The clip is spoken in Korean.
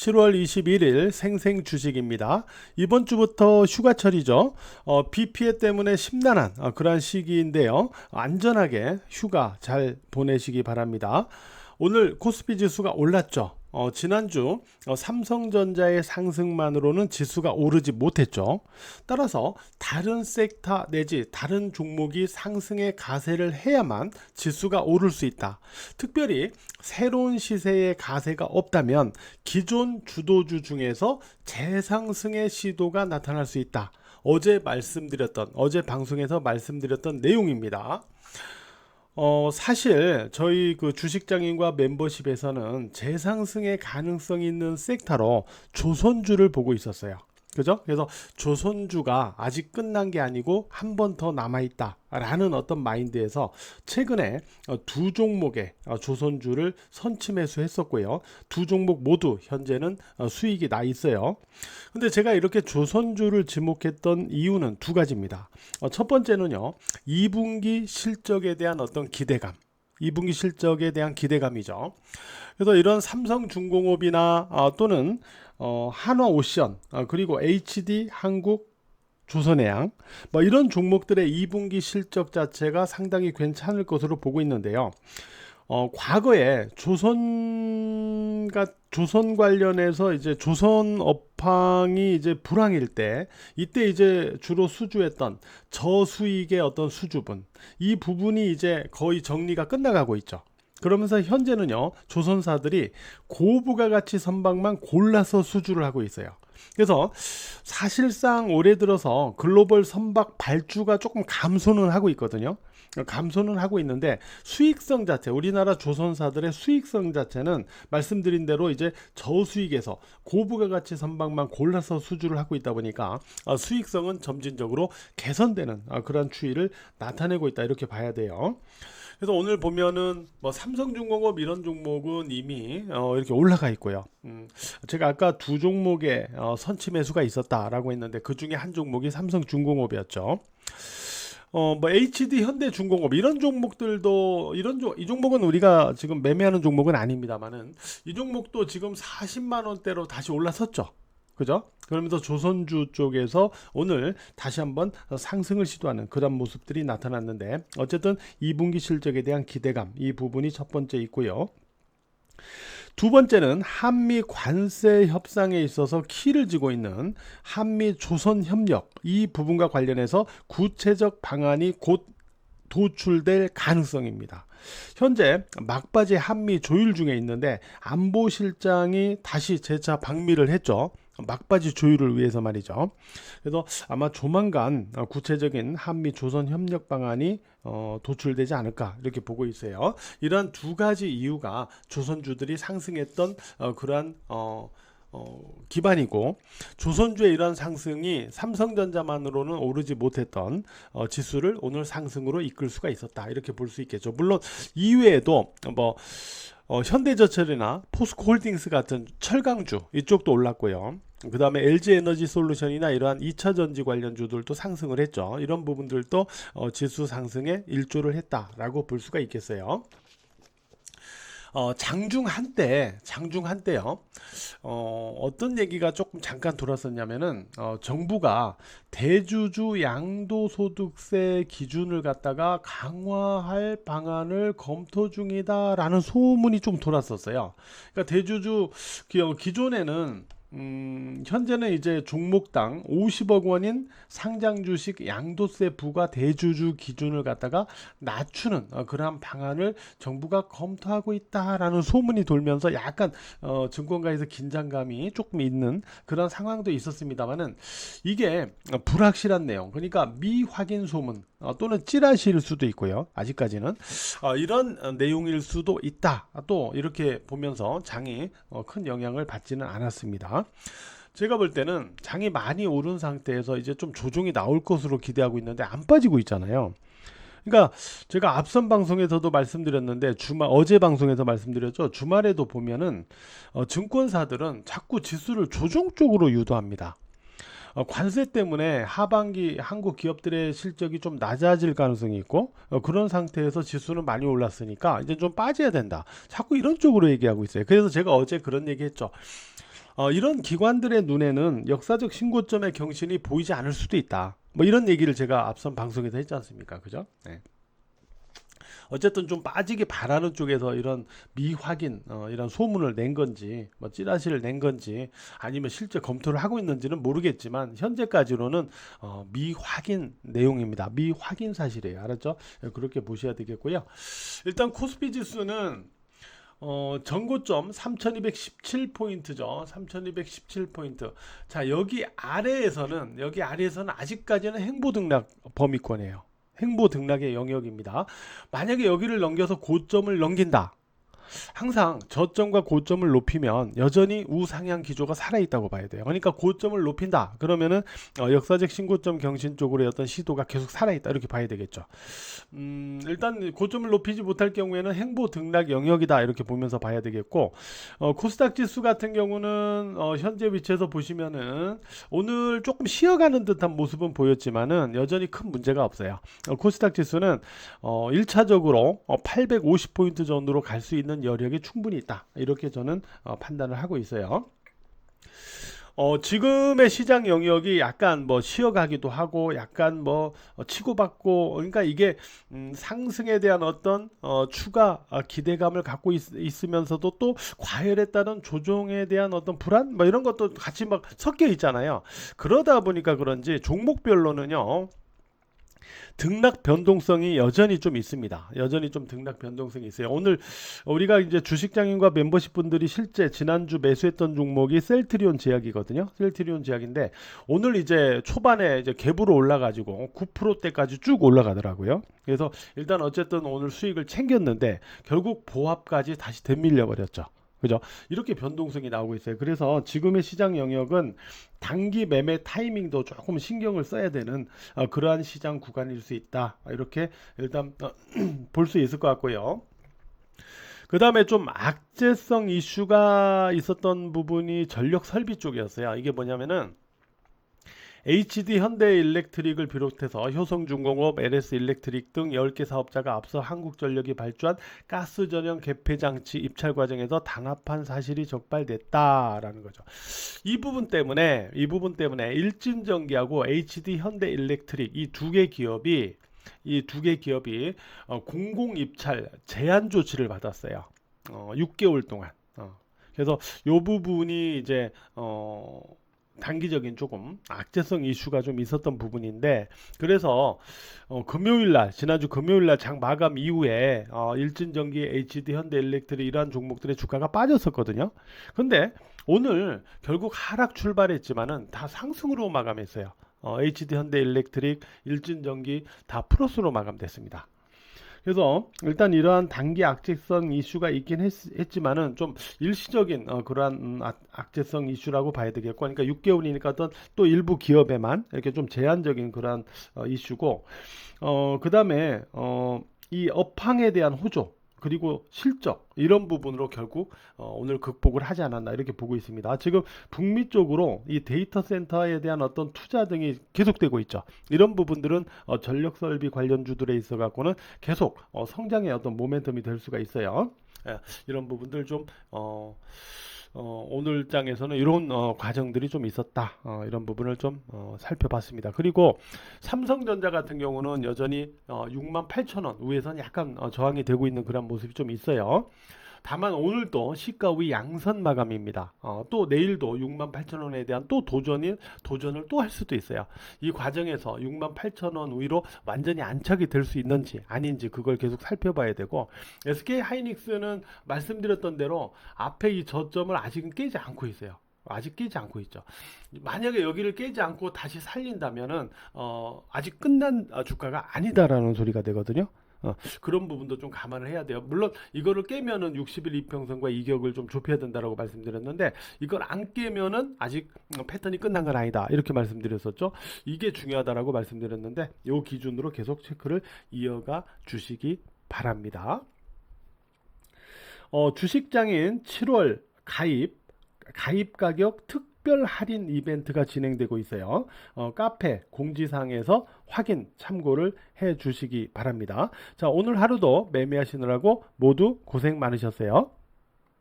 7월 21일 생생 주식입니다. 이번 주부터 휴가철이죠. 비 피해 때문에 심란한 그러한 시기인데요. 안전하게 휴가 잘 보내시기 바랍니다. 오늘 코스피 지수가 올랐죠. 지난주 삼성전자의 상승만으로는 지수가 오르지 못했죠. 따라서 다른 섹터 내지 다른 종목이 상승의 가세를 해야만 지수가 오를 수 있다. 특별히 새로운 시세의 가세가 없다면 기존 주도주 중에서 재상승의 시도가 나타날 수 있다. 어제 방송에서 말씀드렸던 내용입니다. 사실 저희 그 주식장인과 멤버십에서는 재상승의 가능성이 있는 섹터로 조선주를 보고 있었어요. 그죠? 그래서 조선주가 아직 끝난 게 아니고 한 번 더 남아있다 라는 어떤 마인드에서 최근에 두 종목의 조선주를 선취 매수했었고요. 두 종목 모두 현재는 수익이 나 있어요. 근데 제가 이렇게 조선주를 지목했던 이유는 두 가지입니다. 첫 번째는요, 2분기 실적에 대한 어떤 기대감, 2분기 실적에 대한 기대감이죠. 그래서 이런 삼성중공업이나 또는 한화오션, 그리고 HD 한국, 조선해양 이런 종목들의 2분기 실적 자체가 상당히 괜찮을 것으로 보고 있는데요. 과거에 조선 관련해서 이제 조선 업황이 이제 불황일 때, 이때 이제 주로 수주했던 저수익의 어떤 수주분, 이 부분이 이제 거의 정리가 끝나가고 있죠. 그러면서 현재는요, 조선사들이 고부가가치 선박만 골라서 수주를 하고 있어요. 그래서 사실상 올해 들어서 글로벌 선박 발주가 조금 감소는 하고 있거든요. 감소는 하고 있는데 수익성 자체, 우리나라 조선사들의 수익성 자체는 말씀드린 대로 이제 저수익에서 고부가가치 선박만 골라서 수주를 하고 있다 보니까 수익성은 점진적으로 개선되는 그런 추이를 나타내고 있다, 이렇게 봐야 돼요. 그래서 오늘 보면은 삼성중공업 이런 종목은 이미 이렇게 올라가 있고요. 제가 아까 두 종목의 선취 매수가 있었다라고 했는데 그 중에 한 종목이 삼성중공업이었죠. HD 현대중공업 이런 종목들도 이 종목은 우리가 지금 매매하는 종목은 아닙니다만은 이 종목도 지금 40만 원대로 다시 올라섰죠. 그죠? 그러면서 조선주 쪽에서 오늘 다시 한번 상승을 시도하는 그런 모습들이 나타났는데, 어쨌든 2분기 실적에 대한 기대감, 이 부분이 첫 번째 있고요. 두 번째는 한미 관세 협상에 있어서 키를 쥐고 있는 한미 조선 협력, 이 부분과 관련해서 구체적 방안이 곧 도출될 가능성입니다. 현재 막바지 한미 조율 중에 있는데 안보실장이 다시 재차 방미를 했죠. 막바지 조율을 위해서 말이죠. 그래서 아마 조만간 구체적인 한미 조선 협력 방안이 도출되지 않을까, 이렇게 보고 있어요. 이러한 두 가지 이유가 조선주들이 상승했던 그러한 기반이고, 조선주의 이러한 상승이 삼성전자만으로는 오르지 못했던 지수를 오늘 상승으로 이끌 수가 있었다, 이렇게 볼 수 있겠죠. 물론 이외에도 현대제철이나 포스코홀딩스 같은 철강주 이쪽도 올랐고요. 그 다음에 LG에너지솔루션이나 이러한 2차전지 관련주들도 상승을 했죠. 이런 부분들도 지수 상승에 일조를 했다라고 볼 수가 있겠어요. 장중 한때요. 어떤 얘기가 조금 잠깐 돌았었냐면은 정부가 대주주 양도소득세 기준을 갖다가 강화할 방안을 검토 중이다라는 소문이 좀 돌았었어요. 그러니까 대주주 기존에는 현재는 이제 종목당 50억 원인 상장 주식 양도세 부과 대주주 기준을 갖다가 낮추는 그러한 방안을 정부가 검토하고 있다라는 소문이 돌면서 약간 증권가에서 긴장감이 조금 있는 그런 상황도 있었습니다만은, 이게 불확실한 내용, 그러니까 미확인 소문 또는 찌라시일 수도 있고요. 아직까지는 이런 내용일 수도 있다, 또 이렇게 보면서 장이 큰 영향을 받지는 않았습니다. 제가 볼 때는 장이 많이 오른 상태에서 이제 좀 조정이 나올 것으로 기대하고 있는데 안 빠지고 있잖아요. 그러니까 제가 앞선 방송에서도 말씀드렸는데, 어제 방송에서 말씀드렸죠. 주말에도 보면은 증권사들은 자꾸 지수를 조정 쪽으로 유도합니다. 관세 때문에 하반기 한국 기업들의 실적이 좀 낮아질 가능성이 있고, 그런 상태에서 지수는 많이 올랐으니까 이제 좀 빠져야 된다, 자꾸 이런 쪽으로 얘기하고 있어요. 그래서 제가 어제 그런 얘기 했죠. 이런 기관들의 눈에는 역사적 신고점의 경신이 보이지 않을 수도 있다. 뭐 이런 얘기를 제가 앞선 방송에서 했지 않습니까? 그죠? 네. 어쨌든 좀 빠지기 바라는 쪽에서 이런 미확인 이런 소문을 낸 건지 뭐 찌라시를 낸 건지 아니면 실제 검토를 하고 있는지는 모르겠지만 현재까지로는 미확인 내용입니다. 미확인 사실이에요. 알았죠? 그렇게 보셔야 되겠고요. 일단 코스피 지수는 전고점 3217포인트죠. 3217포인트. 자, 여기 아래에서는 아직까지는 행보 등락 범위권이에요. 행보 등락의 영역입니다. 만약에 여기를 넘겨서 고점을 넘긴다. 항상 저점과 고점을 높이면 여전히 우상향 기조가 살아있다고 봐야 돼요. 그러니까 고점을 높인다. 그러면은 역사적 신고점 경신 쪽으로의 어떤 시도가 계속 살아있다. 이렇게 봐야 되겠죠. 일단 고점을 높이지 못할 경우에는 행보 등락 영역이다. 이렇게 보면서 봐야 되겠고, 코스닥 지수 같은 경우는 현재 위치에서 보시면은 오늘 조금 쉬어가는 듯한 모습은 보였지만은 여전히 큰 문제가 없어요. 코스닥 지수는 1차적으로 850포인트 전으로 갈 수 있는 여력이 충분히 있다. 이렇게 저는 판단을 하고 있어요. 지금의 시장 영역이 약간 뭐 쉬어가기도 하고 약간 뭐 치고받고, 그러니까 이게 상승에 대한 어떤 추가 기대감을 갖고 있으면서도 또 과열에 따른 조정에 대한 어떤 불안 뭐 이런 것도 같이 막 섞여 있잖아요. 그러다 보니까 그런지 종목별로는요, 등락 변동성이 여전히 좀 있습니다. 여전히 좀 등락 변동성이 있어요. 오늘 우리가 이제 주식장인과 멤버십 분들이 실제 지난주 매수했던 종목이 셀트리온 제약이거든요. 셀트리온 제약인데 오늘 이제 초반에 이제 갭으로 올라가지고 9%대까지 쭉 올라가더라고요. 그래서 일단 어쨌든 오늘 수익을 챙겼는데 결국 보합까지 다시 되밀려 버렸죠. 그죠? 이렇게 변동성이 나오고 있어요. 그래서 지금의 시장 영역은 단기 매매 타이밍도 조금 신경을 써야 되는 그러한 시장 구간일 수 있다. 이렇게 일단 볼 수 있을 것 같고요. 그 다음에 좀 악재성 이슈가 있었던 부분이 전력 설비 쪽이었어요. 이게 뭐냐면은 HD 현대일렉트릭을 비롯해서 효성중공업, LS일렉트릭 등 10개 사업자가 앞서 한국전력이 발주한 가스 전용 개폐장치 입찰 과정에서 단합한 사실이 적발됐다라는 거죠. 이 부분 때문에 일진전기하고 HD 현대일렉트릭 이 두 개 기업이 공공 입찰 제한 조치를 받았어요. 6개월 동안. 그래서 이 부분이 이제 단기적인 조금 악재성 이슈가 좀 있었던 부분인데, 그래서 지난주 금요일날 장 마감 이후에 일진전기, HD 현대일렉트릭 이러한 종목들의 주가가 빠졌었거든요. 근데 오늘 결국 하락 출발했지만은 다 상승으로 마감했어요. HD 현대일렉트릭, 일진전기 다 플러스로 마감됐습니다. 그래서 일단 이러한 단기 악재성 이슈가 있긴 했지만은 좀 일시적인 그러한 악재성 이슈라고 봐야 되겠고, 그러니까 6개월이니까 어떤 또 일부 기업에만 이렇게 좀 제한적인 그러한 이슈고, 그 다음에 이 업황에 대한 호조 그리고 실적 이런 부분으로 결국 오늘 극복을 하지 않았나 이렇게 보고 있습니다. 지금 북미 쪽으로 이 데이터 센터에 대한 어떤 투자 등이 계속되고 있죠. 이런 부분들은 전력 설비 관련주들에 있어 갖고는 계속 성장의 어떤 모멘텀이 될 수가 있어요. 이런 부분들 좀 오늘 장에서는 이런 과정들이 좀 있었다. 이런 부분을 좀 살펴봤습니다. 그리고 삼성전자 같은 경우는 여전히 68,000원 위에서는 약간 저항이 되고 있는 그런 모습이 좀 있어요. 다만 오늘도 시가 위 양선 마감입니다. 또 내일도 68,000원에 대한 또 도전을 또 할 수도 있어요. 이 과정에서 68,000원 위로 완전히 안착이 될 수 있는지 아닌지 그걸 계속 살펴봐야 되고, SK 하이닉스는 말씀드렸던 대로 앞에 이 저점을 아직은 깨지 않고 있어요. 아직 깨지 않고 있죠. 만약에 여기를 깨지 않고 다시 살린다면은 아직 끝난 주가가 아니다라는 소리가 되거든요. 그런 부분도 좀 감안을 해야 돼요. 물론 이거를 깨면은 60일 이평선과 이격을 좀 좁혀야 된다라고 말씀드렸는데, 이걸 안 깨면은 아직 패턴이 끝난 건 아니다 이렇게 말씀드렸었죠. 이게 중요하다라고 말씀드렸는데 이 기준으로 계속 체크를 이어가 주시기 바랍니다. 주식장인 7월 가입 가격 특별 할인 이벤트가 진행되고 있어요. 카페 공지사항에서 확인 참고를 해 주시기 바랍니다. 자, 오늘 하루도 매매하시느라고 모두 고생 많으셨어요.